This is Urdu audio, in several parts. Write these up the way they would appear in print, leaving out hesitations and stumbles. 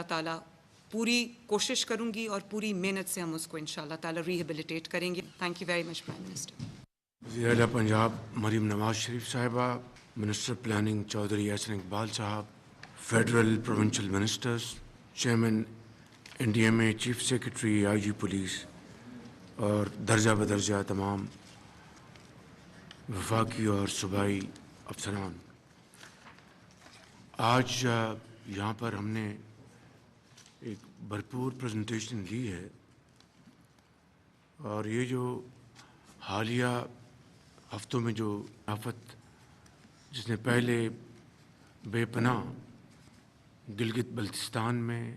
تعالیٰ پوری کوشش کروں گی اور پوری محنت سے ہم اس کو انشاءاللہ تعالیٰ ریہیبلیٹیٹ کریں گے. Thank you very much prime minister. وزیر اعلیٰ پنجاب مریم نواز شریف صاحبہ، منسٹر پلاننگ چودھری احسن اقبال صاحب، federal provincial ministers, chairman N D M A, chief secretary, I G police اور درجہ بدرجہ تمام وفاقی اور صوبائی افسران، آج یہاں پر ہم نے ایک بھرپور پریزنٹیشن لی ہے، اور یہ جو حالیہ ہفتوں میں جو آفت جس نے پہلے بے پناہ گلگت بلتستان میں،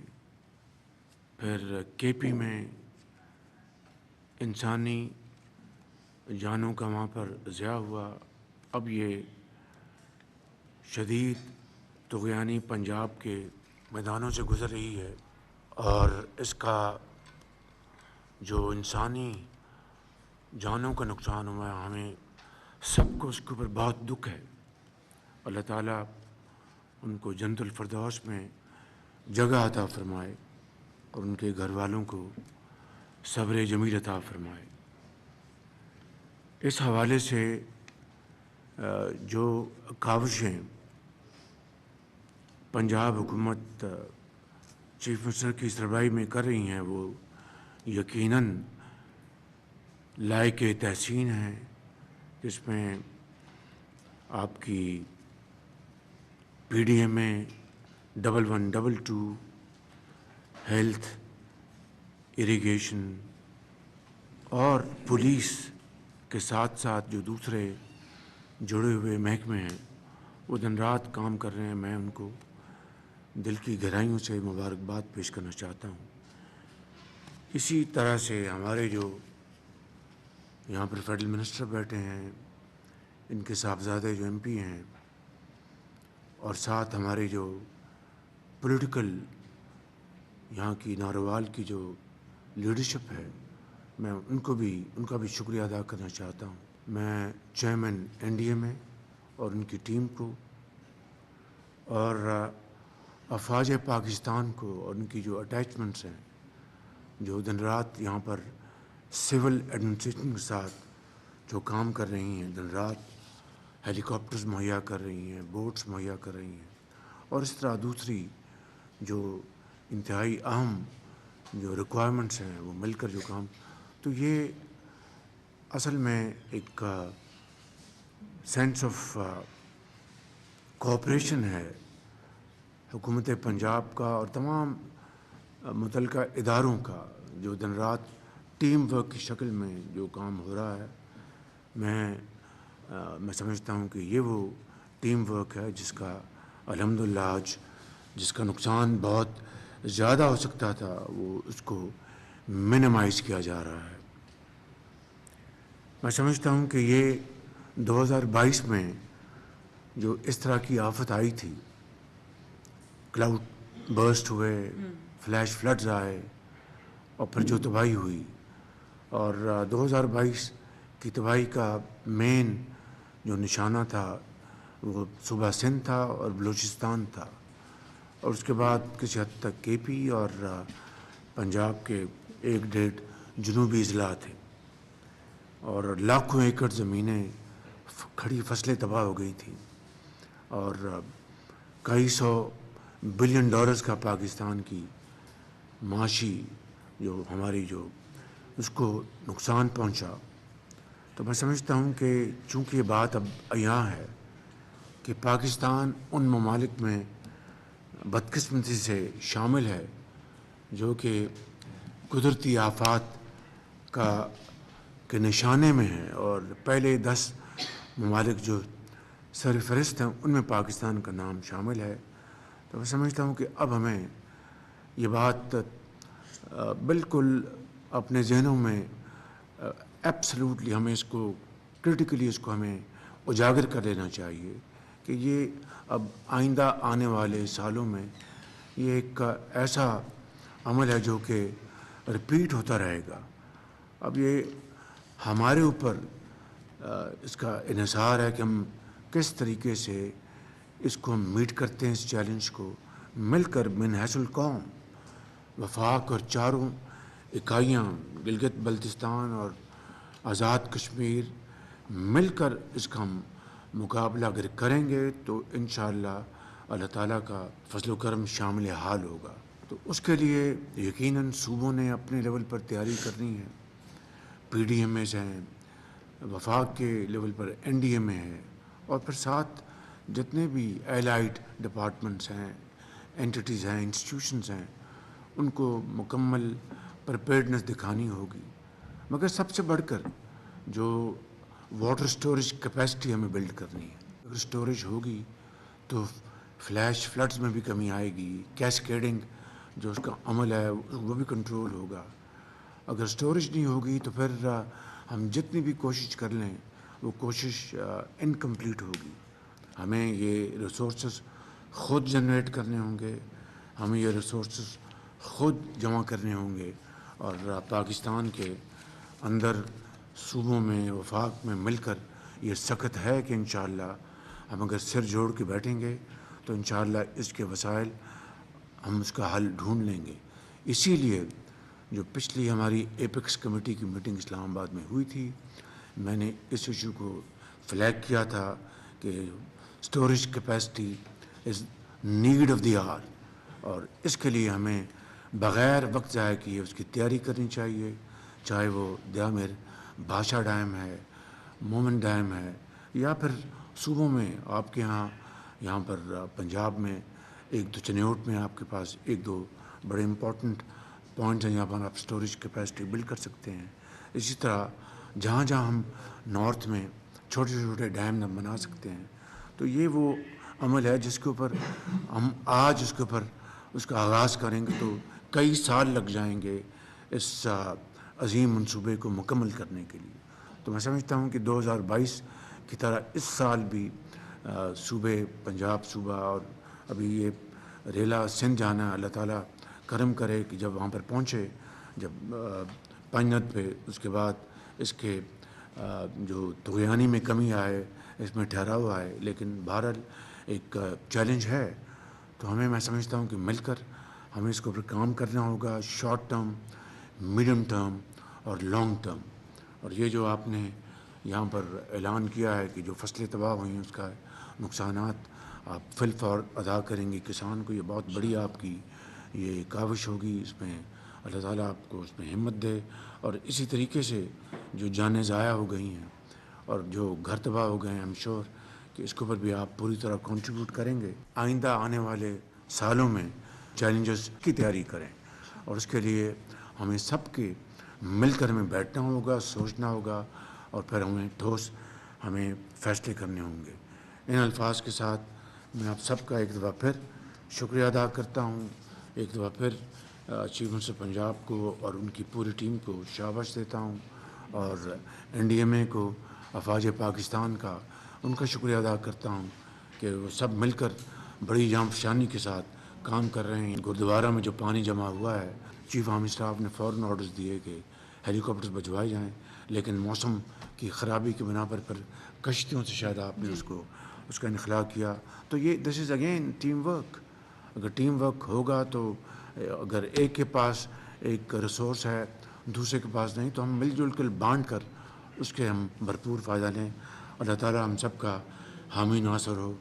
پھر کے پی میں انسانی جانوں کا وہاں پر ضیاع ہوا، اب یہ شدید طغیانی پنجاب کے میدانوں سے گزر رہی ہے، اور اس کا جو انسانی جانوں کا نقصان ہوا ہے، ہمیں سب کو اس کے اوپر بہت دکھ ہے. اللہ تعالیٰ ان کو جنت الفردوس میں جگہ عطا فرمائے اور ان کے گھر والوں کو صبر جمیل عطا فرمائے. اس حوالے سے جو کاوشیں پنجاب حکومت چیف منسٹر کی سربراہی میں کر رہی ہیں، وہ یقیناً لائق تحسین ہیں، جس میں آپ کی پی ڈی ایم اے 1122، ہیلتھ، اریگیشن اور پولیس کے ساتھ ساتھ جو دوسرے جڑے ہوئے محکمے ہیں وہ دن رات کام کر رہے ہیں. میں ان کو دل کی گہرائیوں سے مبارکباد پیش کرنا چاہتا ہوں. اسی طرح سے ہمارے جو یہاں پر فیڈرل منسٹر بیٹھے ہیں، ان کے صاحبزادے جو ایم پی ہیں، اور ساتھ ہمارے جو پولیٹیکل یہاں کی ناروال کی جو لیڈرشپ ہے، میں ان کا بھی شکریہ ادا کرنا چاہتا ہوں. میں چیئرمین این ڈی ایم اے اور ان کی ٹیم کو اور افواج پاکستان کو اور ان کی جو اٹیچمنٹس ہیں، جو دن رات یہاں پر سول ایڈمنسٹریشن کے ساتھ جو کام کر رہی ہیں، دن رات ہیلی کاپٹرز مہیا کر رہی ہیں، بوٹس مہیا کر رہی ہیں، اور اس طرح دوسری جو انتہائی اہم جو ریکوائرمنٹس ہیں وہ مل کر جو کام، تو یہ اصل میں ایک سینس آف کوآپریشن ہے حکومت پنجاب کا اور تمام متعلقہ اداروں کا، جو دن رات ٹیم ورک کی شکل میں جو کام ہو رہا ہے. میں سمجھتا ہوں کہ یہ وہ ٹیم ورک ہے جس کا الحمدللہ آج جس کا نقصان بہت زیادہ ہو سکتا تھا، وہ اس کو منیمائز کیا جا رہا ہے. میں سمجھتا ہوں کہ یہ 2022 میں جو اس طرح کی آفت آئی تھی، کلاؤڈ برسٹ ہوئے، فلیش فلڈز آئے، اور پھر جو تباہی ہوئی، اور 2022 کی تباہی کا مین جو نشانہ تھا وہ صوبہ سندھ تھا اور بلوچستان تھا، اور اس کے بعد کسی حد تک کے پی اور پنجاب کے 1.5 جنوبی اضلاع تھے، اور لاکھوں ایکڑ زمینیں کھڑی فصلیں تباہ ہو گئی تھیں، اور کئی سو بلین ڈالرز کا پاکستان کی معاشی جو ہماری جو اس کو نقصان پہنچا. تو میں سمجھتا ہوں کہ چونکہ یہ بات اب عیاں ہے کہ پاکستان ان ممالک میں بدقسمتی سے شامل ہے جو کہ قدرتی آفات کے نشانے میں ہے، اور پہلے 10 ممالک جو سر فہرست ہیں ان میں پاکستان کا نام شامل ہے. تو میں سمجھتا ہوں کہ اب ہمیں یہ بات بالکل اپنے ذہنوں میں ایبسلیوٹلی ہمیں اس کو کرٹیکلی اس کو ہمیں اجاگر کر لینا چاہیے کہ یہ اب آئندہ آنے والے سالوں میں یہ ایک ایسا عمل ہے جو کہ رپیٹ ہوتا رہے گا. اب یہ ہمارے اوپر اس کا انحصار ہے کہ ہم کس طریقے سے اس کو میٹ کرتے ہیں، اس چیلنج کو مل کر من حیث القوم وفاق اور چاروں اکائیاں گلگت بلتستان اور آزاد کشمیر مل کر اس کا مقابلہ اگر کریں گے تو انشاءاللہ اللہ تعالیٰ کا فضل و کرم شامل حال ہوگا. تو اس کے لیے یقیناً صوبوں نے اپنے لیول پر تیاری کرنی ہے. پی ڈی ایم ایز ہیں, وفاق کے لیول پر این ڈی ایم اے ہے, اور پھر ساتھ جتنے بھی ایلائڈ ڈپارٹمنٹس ہیں, اینٹیٹیز ہیں, انسٹیٹیوشنز ہیں, ان کو مکمل پریپیئرڈنس دکھانی ہوگی. مگر سب سے بڑھ کر جو واٹر سٹوریج کیپیسٹی ہمیں بلڈ کرنی ہے. اگر سٹوریج ہوگی تو فلیش فلڈز میں بھی کمی آئے گی, کیسکیڈنگ جو اس کا عمل ہے وہ بھی کنٹرول ہوگا. اگر سٹوریج نہیں ہوگی تو پھر ہم جتنی بھی کوشش کر لیں وہ کوشش انکمپلیٹ ہوگی. ہمیں یہ ریسورسز خود جنریٹ کرنے ہوں گے, ہمیں یہ ریسورسز خود جمع کرنے ہوں گے, اور پاکستان کے اندر صوبوں میں وفاق میں مل کر یہ سخت ہے کہ انشاءاللہ ہم اگر سر جوڑ کے بیٹھیں گے تو انشاءاللہ اس کے وسائل ہم اس کا حل ڈھونڈ لیں گے. اسی لیے جو پچھلی ہماری ایپیکس کمیٹی کی میٹنگ اسلام آباد میں ہوئی تھی, میں نے اس ایشو کو فلیگ کیا تھا کہ storage capacity is need of the hour, اور اس کے لیے ہمیں بغیر وقت ضائع کیے اس کی تیاری کرنی چاہیے. چاہے وہ دیامر بادشاہ ڈیم ہے, مومن ڈیم ہے, یا پھر صوبوں میں آپ کے یہاں پر پنجاب میں ایک دو چنیوٹ میں آپ کے پاس ایک دو بڑے امپورٹنٹ پوائنٹس ہیں جہاں پر آپ سٹوریج کیپیسٹی بلڈ کر سکتے ہیں. اسی طرح جہاں جہاں ہم نارتھ میں چھوٹے چھوٹے ڈیم بنا سکتے ہیں, تو یہ وہ عمل ہے جس کے اوپر ہم آج اس کے اوپر اس کا آغاز کریں گے تو کئی سال لگ جائیں گے اس عظیم منصوبے کو مکمل کرنے کے لیے. تو میں سمجھتا ہوں کہ 2022 کی طرح اس سال بھی صوبے پنجاب صوبہ اور ابھی یہ ریلا سندھ جانا ہے, اللہ تعالیٰ کرم کرے کہ جب وہاں پر پہنچے, جب پنجت پہ اس کے بعد اس کے جو طغیانی میں کمی آئے, اس میں ٹھہراؤ آئے, لیکن بہرحال ایک چیلنج ہے. تو ہمیں میں سمجھتا ہوں کہ مل کر ہمیں اس کے اوپر کام کرنا ہوگا, شارٹ ٹرم, میڈیم ٹرم اور لانگ ٹرم. اور یہ جو آپ نے یہاں پر اعلان کیا ہے کہ جو فصلیں تباہ ہوئی ہیں اس کا نقصانات آپ فی الفور ادا کریں گے کسان کو, یہ بہت بڑی آپ کی یہ کاوش ہوگی. اس میں اللہ تعالیٰ آپ کو اس میں ہمت دے, اور اسی طریقے سے جو جانیں ضائع ہو گئی ہیں اور جو گھر تباہ ہو گئے ہیں, ایم شور کہ اس کے اوپر بھی آپ پوری طرح کنٹریبیوٹ کریں گے. آئندہ آنے والے سالوں میں چیلنجز کی تیاری کریں, اور اس کے لیے ہمیں سب کے مل کر ہمیں بیٹھنا ہوگا, سوچنا ہوگا, اور پھر ہمیں فیصلے کرنے ہوں گے. ان الفاظ کے ساتھ میں آپ سب کا ایک دفعہ پھر شکریہ ادا کرتا ہوں, ایک دفعہ پھر چیف منسٹر پنجاب کو اور ان کی پوری ٹیم کو شاباش دیتا ہوں, اور این ڈی ایم اے کو, افواج پاکستان کا ان کا شکریہ ادا کرتا ہوں کہ وہ سب مل کر بڑی جام فشانی کے ساتھ کام کر رہے ہیں. گردوارہ میں جو پانی جمع ہوا ہے, چیف آرمی اسٹاف نے فوراً آرڈرز دیے کہ ہیلی کاپٹرز بھجوائے جائیں, لیکن موسم کی خرابی کی بنا پر پھر کشتیوں سے شاید آپ نے اس کا انخلا کیا. تو یہ دس از اگین ٹیم ورک. اگر ٹیم ورک ہوگا تو اگر ایک کے پاس ایک ریسورس ہے دوسرے کے پاس نہیں, تو ہم مل جل کر بانٹ کر اس کے ہم بھرپور فائدہ لیں. اللہ تعالیٰ ہم سب کا حامی ناصر ہو.